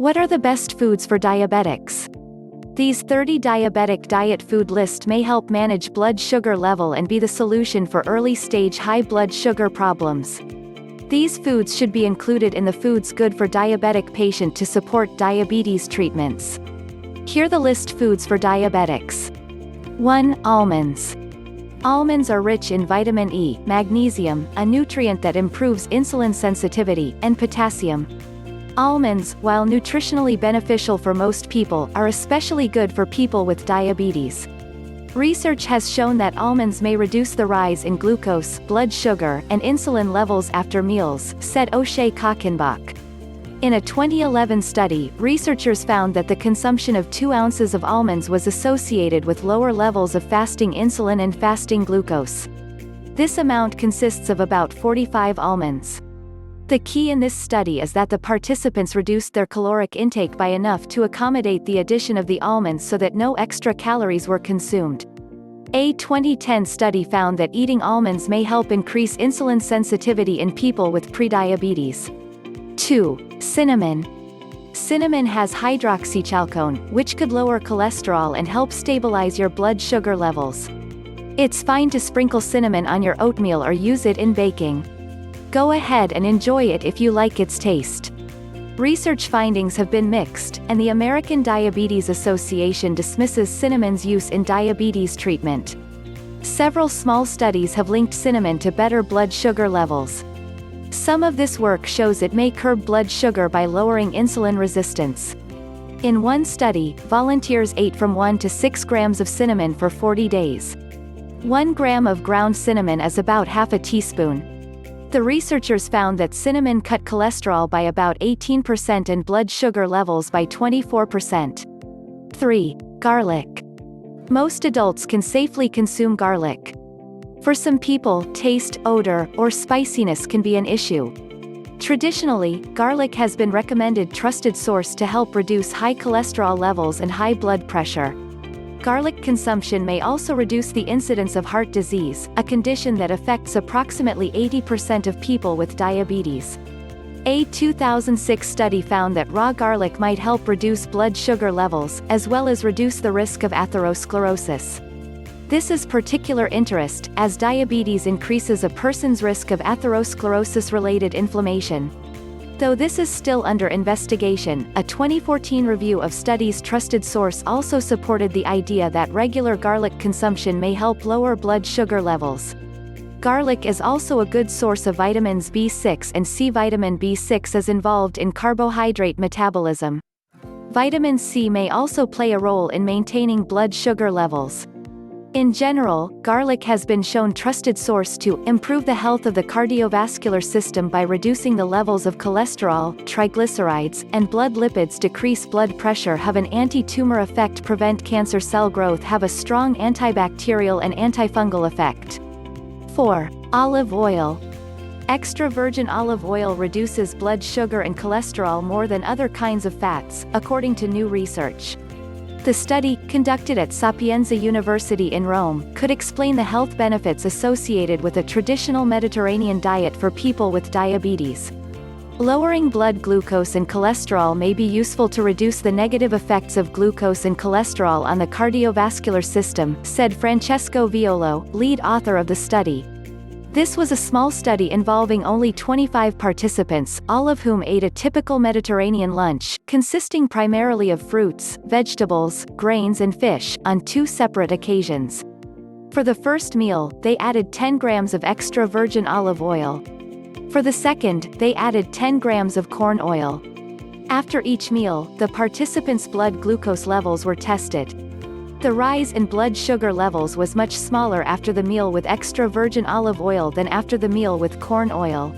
What are the best foods for diabetics? These 30 diabetic diet food list may help manage blood sugar level and be the solution for early-stage high blood sugar problems. These foods should be included in the foods good for diabetic patient to support diabetes treatments. Here the list foods for diabetics. 1. Almonds. Almonds are rich in vitamin E, magnesium, a nutrient that improves insulin sensitivity, and potassium. Almonds, while nutritionally beneficial for most people, are especially good for people with diabetes. Research has shown that almonds may reduce the rise in glucose, blood sugar, and insulin levels after meals, said O'Shea Kochenbach. In a 2011 study, researchers found that the consumption of 2 ounces of almonds was associated with lower levels of fasting insulin and fasting glucose. This amount consists of about 45 almonds. The key in this study is that the participants reduced their caloric intake by enough to accommodate the addition of the almonds so that no extra calories were consumed. A 2010 study found that eating almonds may help increase insulin sensitivity in people with prediabetes. 2. Cinnamon. Cinnamon has hydroxychalcone, which could lower cholesterol and help stabilize your blood sugar levels. It's fine to sprinkle cinnamon on your oatmeal or use it in baking. Go ahead and enjoy it if you like its taste. Research findings have been mixed, and the American Diabetes Association dismisses cinnamon's use in diabetes treatment. Several small studies have linked cinnamon to better blood sugar levels. Some of this work shows it may curb blood sugar by lowering insulin resistance. In one study, volunteers ate from 1 to 6 grams of cinnamon for 40 days. 1 gram of ground cinnamon is about half a teaspoon. The researchers found that cinnamon cut cholesterol by about 18% and blood sugar levels by 24%. 3. Garlic. Most adults can safely consume garlic. For some people, taste, odor, or spiciness can be an issue. Traditionally, garlic has been recommended trusted source to help reduce high cholesterol levels and high blood pressure. Garlic consumption may also reduce the incidence of heart disease, a condition that affects approximately 80% of people with diabetes. A 2006 study found that raw garlic might help reduce blood sugar levels, as well as reduce the risk of atherosclerosis. This is particular interest, as diabetes increases a person's risk of atherosclerosis-related inflammation. Though this is still under investigation, a 2014 review of Studies Trusted Source also supported the idea that regular garlic consumption may help lower blood sugar levels. Garlic is also a good source of vitamins B6 and C. Vitamin B6 is involved in carbohydrate metabolism. Vitamin C may also play a role in maintaining blood sugar levels. In general, garlic has been shown trusted source to improve the health of the cardiovascular system by reducing the levels of cholesterol, triglycerides, and blood lipids, decrease blood pressure, have an anti-tumor effect, prevent cancer cell growth, have a strong antibacterial and antifungal effect. 4. Olive oil. Extra virgin olive oil reduces blood sugar and cholesterol more than other kinds of fats, according to new research. The study, conducted at Sapienza University in Rome, could explain the health benefits associated with a traditional Mediterranean diet for people with diabetes. Lowering blood glucose and cholesterol may be useful to reduce the negative effects of glucose and cholesterol on the cardiovascular system, said Francesco Violo, lead author of the study. This was a small study involving only 25 participants, all of whom ate a typical Mediterranean lunch, consisting primarily of fruits, vegetables, grains and fish, on 2 separate occasions. For the first meal, they added 10 grams of extra virgin olive oil. For the second, they added 10 grams of corn oil. After each meal, the participants' blood glucose levels were tested. The rise in blood sugar levels was much smaller after the meal with extra virgin olive oil than after the meal with corn oil.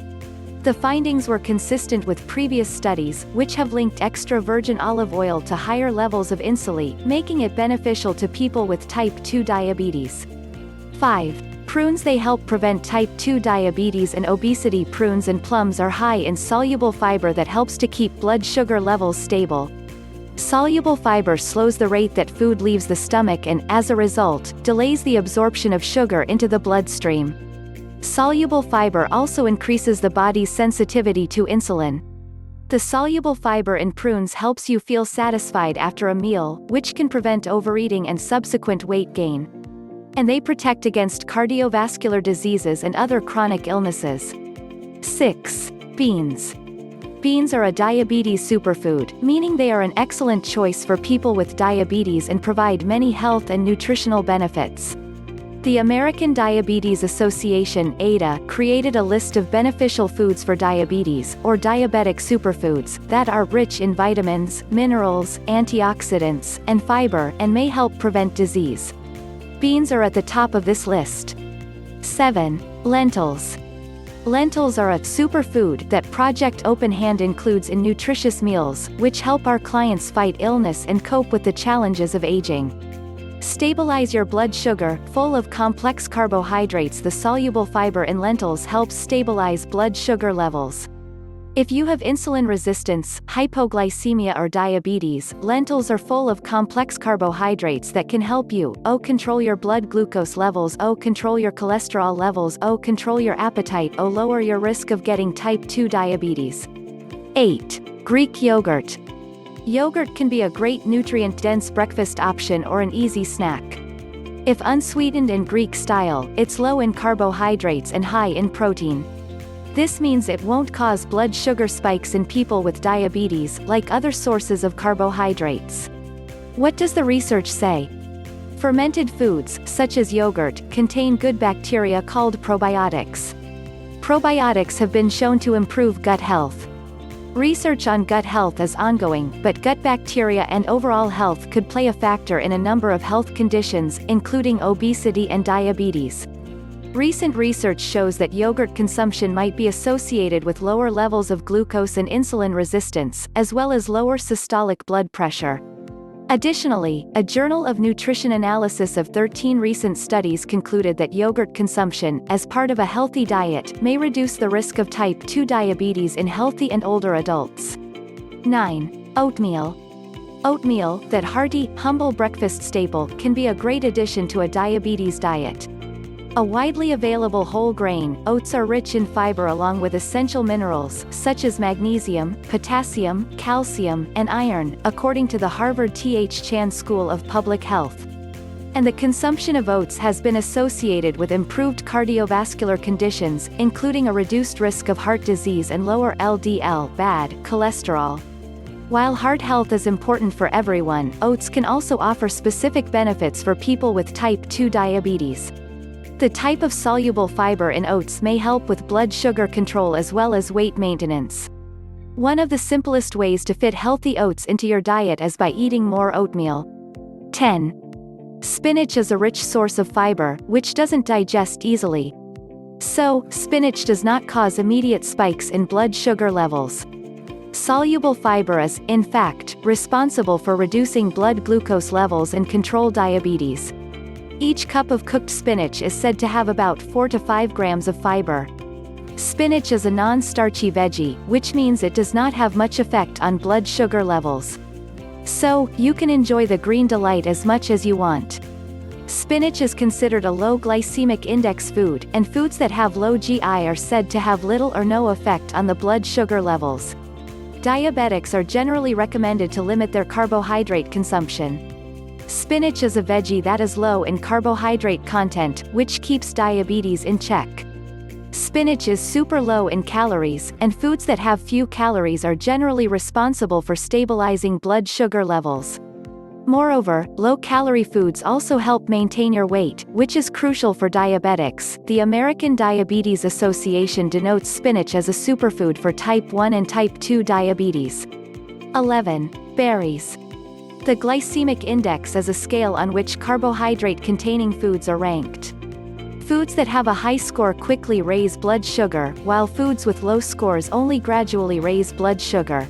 The findings were consistent with previous studies, which have linked extra virgin olive oil to higher levels of insulin, making it beneficial to people with type 2 diabetes. 5. Prunes. They help prevent type 2 diabetes and obesity. Prunes and plums are high in soluble fiber that helps to keep blood sugar levels stable. Soluble fiber slows the rate that food leaves the stomach and, as a result, delays the absorption of sugar into the bloodstream. Soluble fiber also increases the body's sensitivity to insulin. The soluble fiber in prunes helps you feel satisfied after a meal, which can prevent overeating and subsequent weight gain. And they protect against cardiovascular diseases and other chronic illnesses. 6. Beans. Beans are a diabetes superfood, meaning they are an excellent choice for people with diabetes and provide many health and nutritional benefits. The American Diabetes Association (ADA) created a list of beneficial foods for diabetes, or diabetic superfoods, that are rich in vitamins, minerals, antioxidants, and fiber, and may help prevent disease. Beans are at the top of this list. 7. Lentils. Lentils are a superfood that Project Open Hand includes in nutritious meals, which help our clients fight illness and cope with the challenges of aging. Stabilize your blood sugar. Full of complex carbohydrates, the soluble fiber in lentils helps stabilize blood sugar levels. If you have insulin resistance, hypoglycemia or diabetes, lentils are full of complex carbohydrates that can help you control your blood glucose levels, control your cholesterol levels, control your appetite, lower your risk of getting type 2 diabetes. 8. Greek yogurt. Yogurt can be a great nutrient-dense breakfast option or an easy snack. If unsweetened in Greek style, it's low in carbohydrates and high in protein. This means it won't cause blood sugar spikes in people with diabetes, like other sources of carbohydrates. What does the research say? Fermented foods, such as yogurt, contain good bacteria called probiotics. Probiotics have been shown to improve gut health. Research on gut health is ongoing, but gut bacteria and overall health could play a factor in a number of health conditions, including obesity and diabetes. Recent research shows that yogurt consumption might be associated with lower levels of glucose and insulin resistance, as well as lower systolic blood pressure. Additionally, a Journal of Nutrition analysis of 13 recent studies concluded that yogurt consumption, as part of a healthy diet, may reduce the risk of type 2 diabetes in healthy and older adults. 9. Oatmeal. Oatmeal, that hearty, humble breakfast staple, can be a great addition to a diabetes diet. A widely available whole grain, oats are rich in fiber along with essential minerals, such as magnesium, potassium, calcium, and iron, according to the Harvard T.H. Chan School of Public Health. And the consumption of oats has been associated with improved cardiovascular conditions, including a reduced risk of heart disease and lower LDL bad cholesterol. While heart health is important for everyone, oats can also offer specific benefits for people with type 2 diabetes. The type of soluble fiber in oats may help with blood sugar control as well as weight maintenance. One of the simplest ways to fit healthy oats into your diet is by eating more oatmeal. 10. Spinach is a rich source of fiber, which doesn't digest easily. So, spinach does not cause immediate spikes in blood sugar levels. Soluble fiber is, in fact, responsible for reducing blood glucose levels and control diabetes. Each cup of cooked spinach is said to have about 4 to 5 grams of fiber. Spinach is a non-starchy veggie, which means it does not have much effect on blood sugar levels. So, you can enjoy the green delight as much as you want. Spinach is considered a low glycemic index food, and foods that have low GI are said to have little or no effect on the blood sugar levels. Diabetics are generally recommended to limit their carbohydrate consumption. Spinach is a veggie that is low in carbohydrate content, which keeps diabetes in check. Spinach is super low in calories, and foods that have few calories are generally responsible for stabilizing blood sugar levels. Moreover, low-calorie foods also help maintain your weight, which is crucial for diabetics. The American Diabetes Association denotes spinach as a superfood for type 1 and type 2 diabetes. 11. Berries. The glycemic index is a scale on which carbohydrate-containing foods are ranked. Foods that have a high score quickly raise blood sugar, while foods with low scores only gradually raise blood sugar.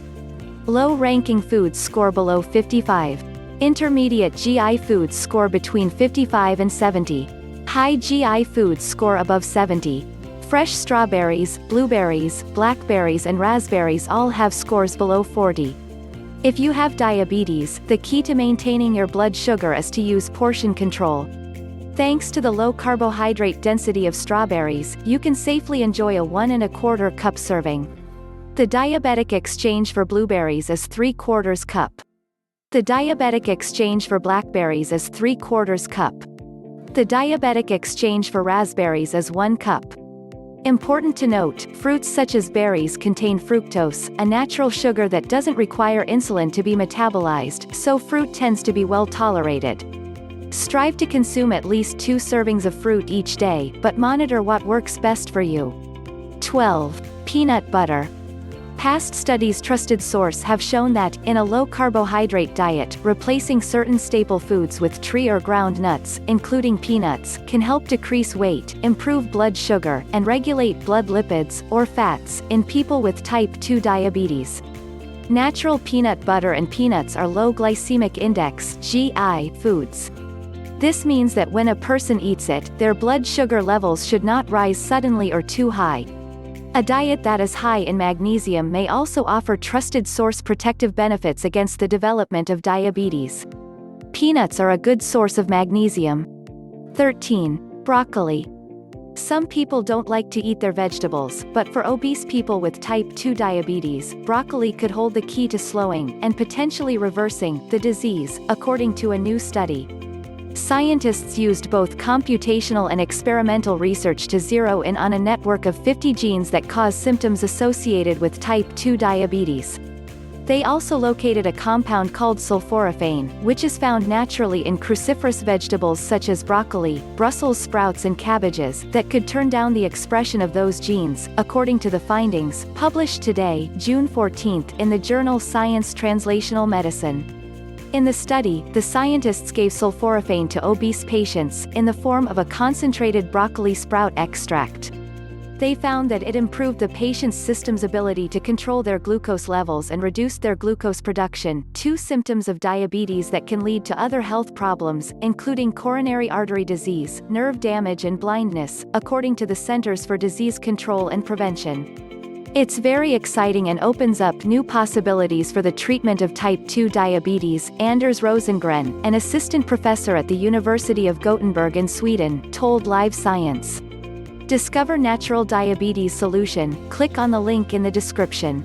Low-ranking foods score below 55. Intermediate GI foods score between 55 and 70. High GI foods score above 70. Fresh strawberries, blueberries, blackberries and raspberries all have scores below 40. If you have diabetes, the key to maintaining your blood sugar is to use portion control. Thanks to the low carbohydrate density of strawberries, you can safely enjoy a 1 1/4 cup serving. The diabetic exchange for blueberries is 3/4 cup. The diabetic exchange for blackberries is 3/4 cup. The diabetic exchange for raspberries is 1 cup. Important to note, fruits such as berries contain fructose, a natural sugar that doesn't require insulin to be metabolized, so fruit tends to be well tolerated. Strive to consume at least 2 servings of fruit each day, but monitor what works best for you. 12. Peanut butter. Past studies' trusted source have shown that, in a low-carbohydrate diet, replacing certain staple foods with tree or ground nuts, including peanuts, can help decrease weight, improve blood sugar, and regulate blood lipids, or fats, in people with type 2 diabetes. Natural peanut butter and peanuts are low glycemic index (GI) foods. This means that when a person eats it, their blood sugar levels should not rise suddenly or too high. A diet that is high in magnesium may also offer trusted source protective benefits against the development of diabetes. Peanuts are a good source of magnesium. 13. Broccoli. Some people don't like to eat their vegetables, but for obese people with type 2 diabetes, broccoli could hold the key to slowing, and potentially reversing, the disease, according to a new study. Scientists used both computational and experimental research to zero in on a network of 50 genes that cause symptoms associated with type 2 diabetes. They also located a compound called sulforaphane, which is found naturally in cruciferous vegetables such as broccoli, Brussels sprouts and cabbages, that could turn down the expression of those genes, according to the findings, published today, June 14, in the journal Science Translational Medicine. In the study, the scientists gave sulforaphane to obese patients, in the form of a concentrated broccoli sprout extract. They found that it improved the patient's system's ability to control their glucose levels and reduced their glucose production, 2 symptoms of diabetes that can lead to other health problems, including coronary artery disease, nerve damage and blindness, according to the Centers for Disease Control and Prevention. It's very exciting and opens up new possibilities for the treatment of type 2 diabetes, Anders Rosengren, an assistant professor at the University of Gothenburg in Sweden, told Live Science. Discover natural diabetes solution, click on the link in the description.